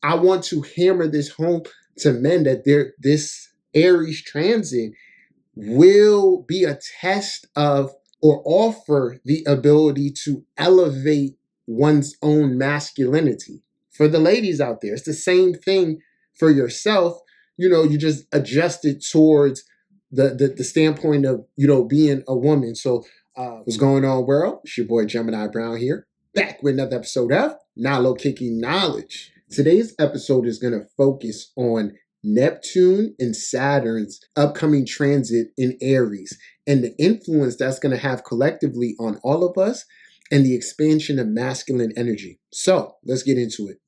I want to hammer this home to men that this Aries transit will be a test of or offer the ability to elevate one's own masculinity. For the ladies out there, it's the same thing for yourself. You just adjust it towards the standpoint of, being a woman. So what's going on, world? It's your boy Gemini Brown here, back with another episode of Nalo Kicking Knowledge. Today's episode is going to focus on Neptune and Saturn's upcoming transit in Aries and the influence that's going to have collectively on all of us and the expansion of masculine energy. So let's get into it.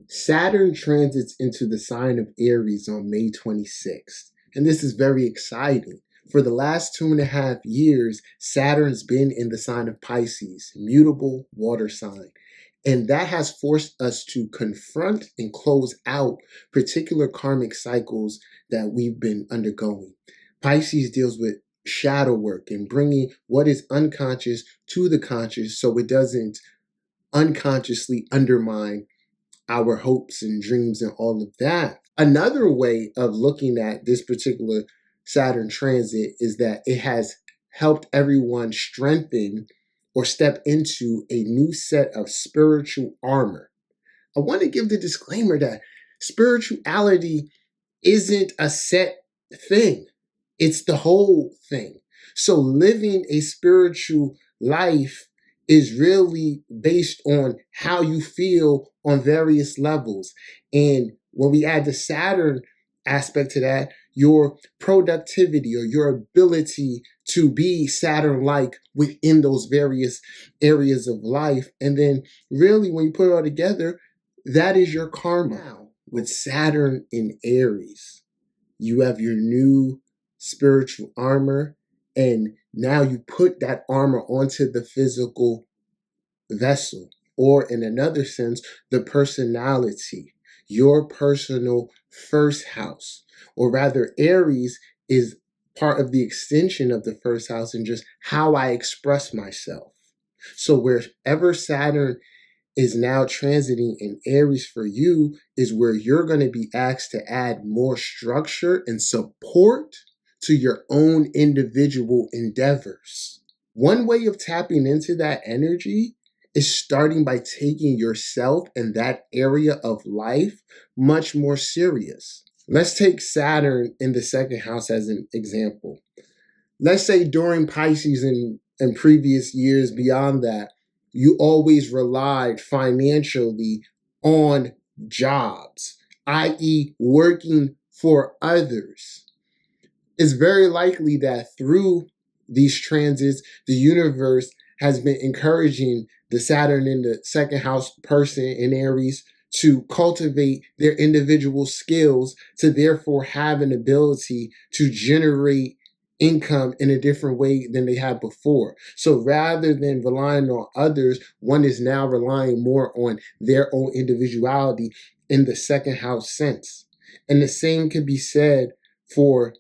Saturn transits into the sign of Aries on May 26th, and this is very exciting. For the last 2.5 years, Saturn's been in the sign of Pisces, mutable water sign. And that has forced us to confront and close out particular karmic cycles that we've been undergoing. Pisces deals with shadow work and bringing what is unconscious to the conscious so it doesn't unconsciously undermine our hopes and dreams and all of that. Another way of looking at this particular Saturn transit is that it has helped everyone strengthen or step into a new set of spiritual armor. I want to give the disclaimer that spirituality isn't a set thing. It's the whole thing. So living a spiritual life is really based on how you feel on various levels. And when we add the Saturn aspect to that, your productivity or your ability to be Saturn-like within those various areas of life. And then really when you put it all together, that is your karma. Now, with Saturn in Aries, you have your new spiritual armor, and now you put that armor onto the physical vessel, or in another sense, the personality, your personal first house. Or rather, Aries is part of the extension of the first house and just how I express myself. So wherever Saturn is now transiting in Aries for you is where you're going to be asked to add more structure and support to your own individual endeavors. One way of tapping into that energy is starting by taking yourself and that area of life much more serious. Let's take Saturn in the second house as an example. Let's say during Pisces and previous years beyond that, you always relied financially on jobs, i.e. working for others. It's very likely that through these transits, the universe has been encouraging the Saturn in the second house person in Aries to cultivate their individual skills to therefore have an ability to generate income in a different way than they had before. So rather than relying on others, one is now relying more on their own individuality in the second house sense. And the same could be said for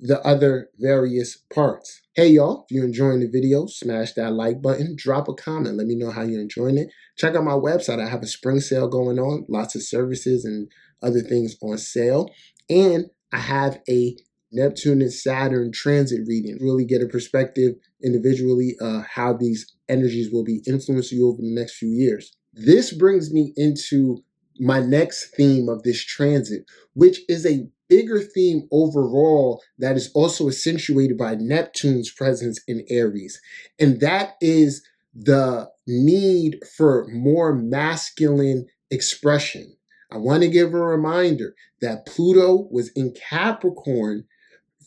the other various parts. Hey y'all, if you're enjoying the video, smash that like button, drop a comment, let me know how you're enjoying it. Check out my website, I have a spring sale going on, lots of services and other things on sale. And I have a Neptune and Saturn transit reading, really get a perspective individually how these energies will be influencing you over the next few years. This brings me into my next theme of this transit, which is a bigger theme overall that is also accentuated by Neptune's presence in Aries. And that is the need for more masculine expression. I want to give a reminder that Pluto was in Capricorn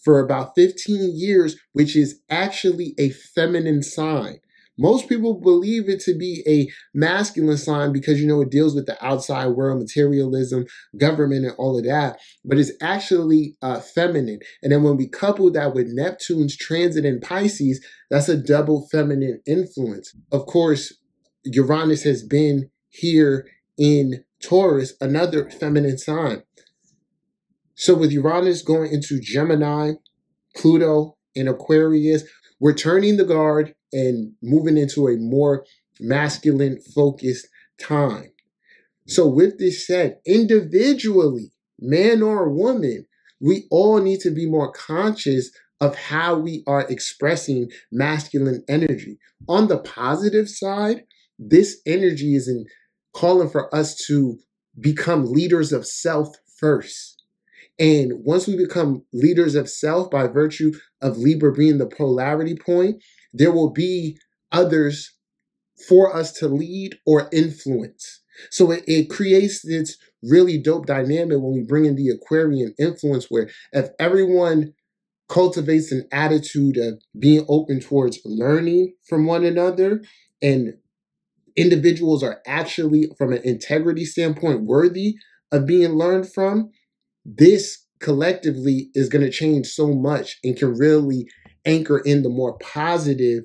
for about 15 years, which is actually a feminine sign. Most people believe it to be a masculine sign because, it deals with the outside world, materialism, government, and all of that. But it's actually feminine. And then when we couple that with Neptune's transit in Pisces, that's a double feminine influence. Of course, Uranus has been here in Taurus, another feminine sign. So with Uranus going into Gemini, Pluto in Aquarius, we're turning the guard and moving into a more masculine focused time. So, with this said, individually, man or woman, we all need to be more conscious of how we are expressing masculine energy. On the positive side, this energy is in calling for us to become leaders of self first. And once we become leaders of self by virtue of Libra being the polarity point, there will be others for us to lead or influence. So it creates this really dope dynamic when we bring in the Aquarian influence, where if everyone cultivates an attitude of being open towards learning from one another, and individuals are actually, from an integrity standpoint, worthy of being learned from, this collectively is going to change so much and can really anchor in the more positive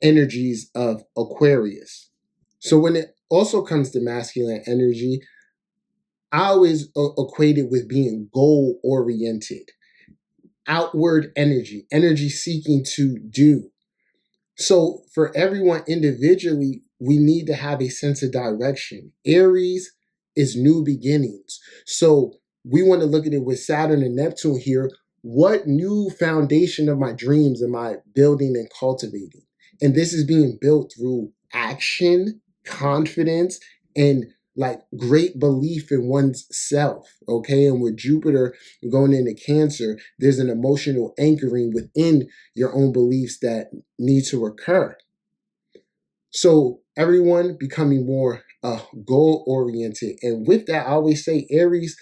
energies of Aquarius. So when it also comes to masculine energy, I always equate it with being goal oriented, outward energy, energy seeking to do. So for everyone individually, we need to have a sense of direction. Aries is new beginnings. So we want to look at it with Saturn and Neptune here. What new foundation of my dreams am I building and cultivating? And this is being built through action, confidence, and like great belief in one's self. Okay. And with Jupiter going into Cancer, there's an emotional anchoring within your own beliefs that need to occur. So everyone becoming more goal oriented. And with that, I always say Aries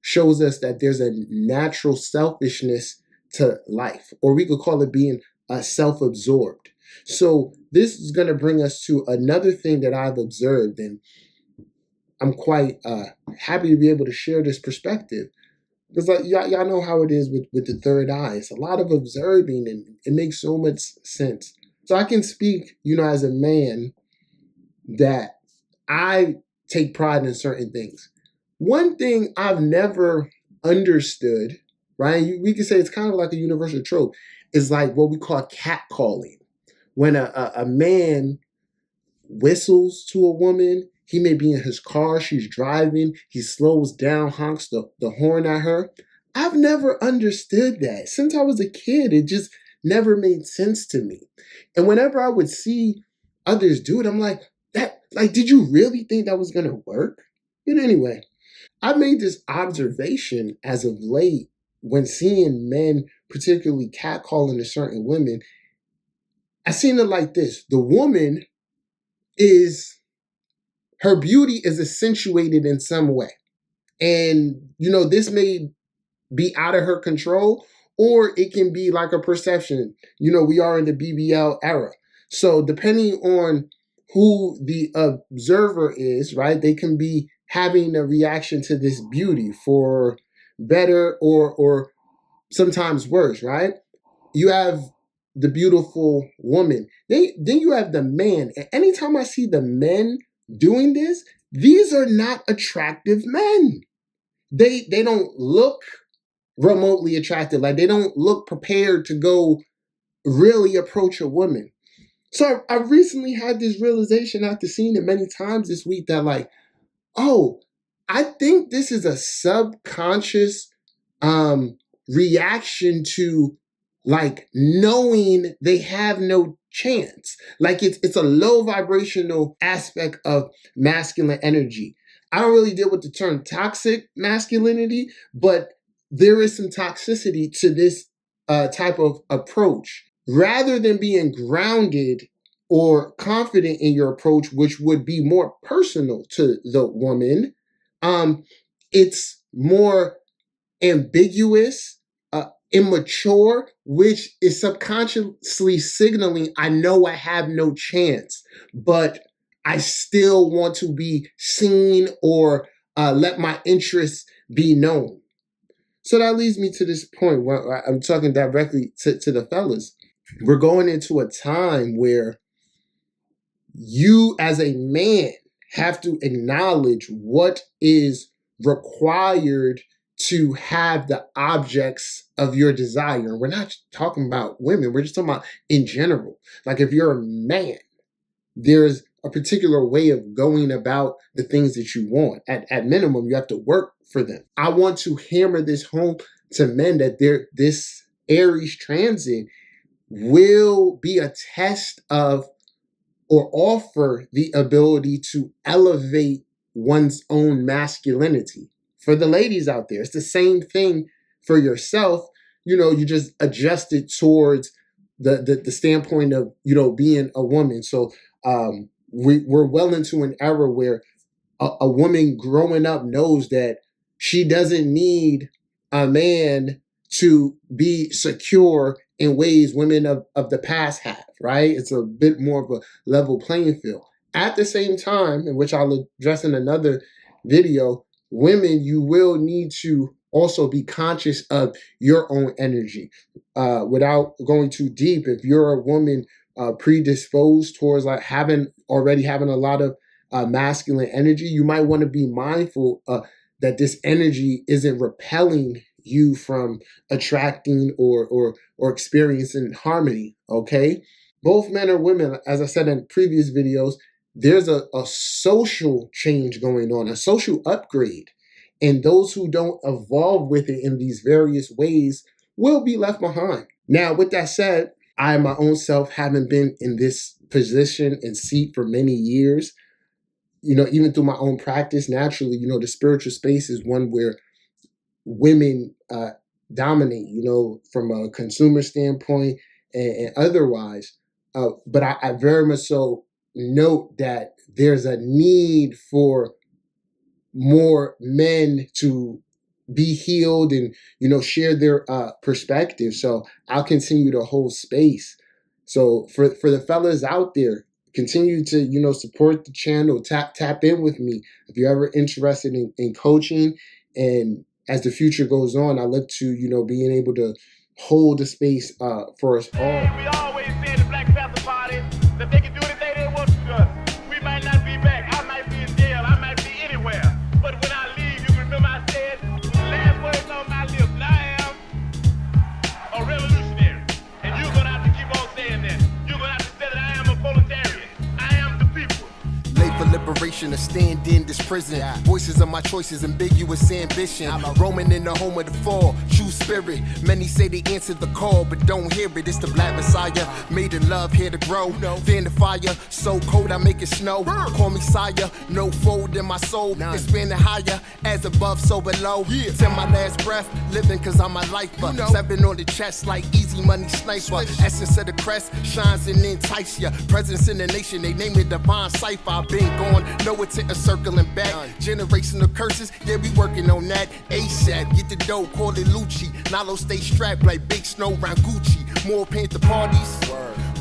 shows us that there's a natural selfishness to life, or we could call it being self-absorbed. So this is going to bring us to another thing that I've observed, and I'm quite happy to be able to share this perspective. Because like y'all know how it is with the third eye. It's a lot of observing, and it makes so much sense. So I can speak, as a man, that I take pride in certain things. One thing I've never understood, right? We can say it's kind of like a universal trope, is like what we call catcalling. When a man whistles to a woman, he may be in his car, she's driving, he slows down, honks the horn at her. I've never understood that. Since I was a kid, it just never made sense to me. And whenever I would see others do it, I'm like, did you really think that was gonna work? But anyway, I made this observation as of late when seeing men, particularly catcalling to certain women. I seen it like this. The woman is, her beauty is accentuated in some way. And, this may be out of her control, or it can be like a perception. We are in the BBL era. So depending on who the observer is, right, they can be having a reaction to this beauty for better or sometimes worse, right? You have the beautiful woman. Then you have the man. And anytime I see the men doing this, these are not attractive men. They don't look remotely attractive. Like they don't look prepared to go really approach a woman. So I recently had this realization after seeing it many times this week that like, oh, I think this is a subconscious reaction to like knowing they have no chance. Like it's a low vibrational aspect of masculine energy. I don't really deal with the term toxic masculinity, but there is some toxicity to this type of approach. Rather than being grounded or confident in your approach, which would be more personal to the woman, it's more ambiguous, immature, which is subconsciously signaling, I know I have no chance, but I still want to be seen or let my interests be known. So that leads me to this point where I'm talking directly to the fellas. We're going into a time where you as a man have to acknowledge what is required to have the objects of your desire. And we're not talking about women, we're just talking about in general. Like if you're a man, there's a particular way of going about the things that you want. At minimum, you have to work for them. I want to hammer this home to men that this Aries transit will be a test of or offer the ability to elevate one's own masculinity. For the ladies out there, it's the same thing for yourself. You just adjust it towards the standpoint of, being a woman. So we're well into an era where a woman growing up knows that she doesn't need a man to be secure in ways women of the past have, right? It's a bit more of a level playing field. At the same time, in which I'll address in another video, women, you will need to also be conscious of your own energy. Without going too deep, if you're a woman predisposed towards like already having a lot of masculine energy, you might want to be mindful that this energy isn't repelling you from attracting or experiencing harmony. Okay, both men or women, as I said in previous videos, there's a social change going on, a social upgrade, and those who don't evolve with it in these various ways will be left behind. Now, with that said, I my own self haven't been in this position and seat for many years. Even through my own practice, naturally, the spiritual space is one where women dominate, from a consumer standpoint and otherwise. But I very much so note that there's a need for more men to be healed and, share their perspective. So I'll continue to hold space. So for the fellas out there, continue to, support the channel, tap in with me. If you're ever interested in coaching, and as the future goes on, I look to, being able to hold the space for us all. We always say in the Black Panther Party that they can do anything they want to us. We might not be back. I might be in jail. I might be anywhere. But when I leave, you remember I said, the last words on my lips, I am a revolutionary. And you're going to have to keep on saying that. You're going to have to say that I am a proletarian. I am the people. Late for liberation to stand in this prison. Voices of my choices, ambiguous ambition. Roaming in the home of the fall, true spirit. Many say they answered the call, but don't hear it. It's the Black Messiah, made in love, here to grow. Fan the fire, so cold I make it snow. Call me sire, no fold in my soul. Expanding higher, as above, so below. Till my last breath, living cause I'm a lifer. 7 on the chest like easy money sniper. Essence of the crest shines and entice ya. Presence in the nation, they name it divine cipher. I've been gone, no intent of circling back. Generational curses, yeah, we working on that. ASAP, get the dough, call it Lucci. Nalo stay strapped like big snow round Gucci. More Panther parties,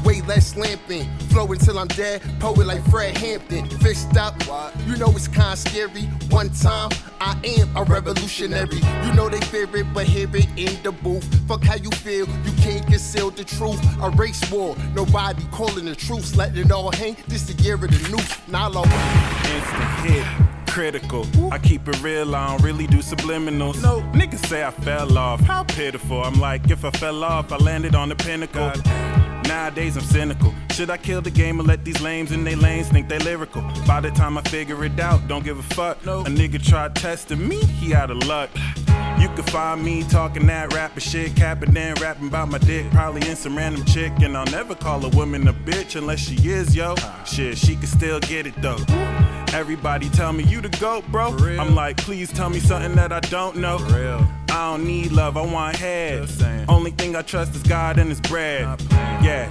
way less lamping. Flow until I'm dead, poet like Fred Hampton. Fist up, you know it's kinda scary. One time, I am a revolutionary. You know they fear it, but hear it in the booth. Fuck how you feel, you can't conceal the truth. A race war, nobody calling the truth. Letting it all hang, this the year of the noose. Nalo. Instant hit. Critical. I keep it real, I don't really do subliminals. No, niggas say I fell off. How pitiful. I'm like, if I fell off, I landed on the pinnacle. Nowadays I'm cynical. Should I kill the game or let these lames in they lanes think they lyrical? By the time I figure it out, don't give a fuck. No. A nigga tried testing me, he out of luck. You can find me talking that rapper shit, capping and rapping about my dick, probably in some random chick. And I'll never call a woman a bitch unless she is, yo. Shit, she can still get it though. Everybody tell me you the GOAT, bro. I'm like, please tell me something that I don't know. I don't need love, I want head. Only thing I trust is God and his bread. Yeah,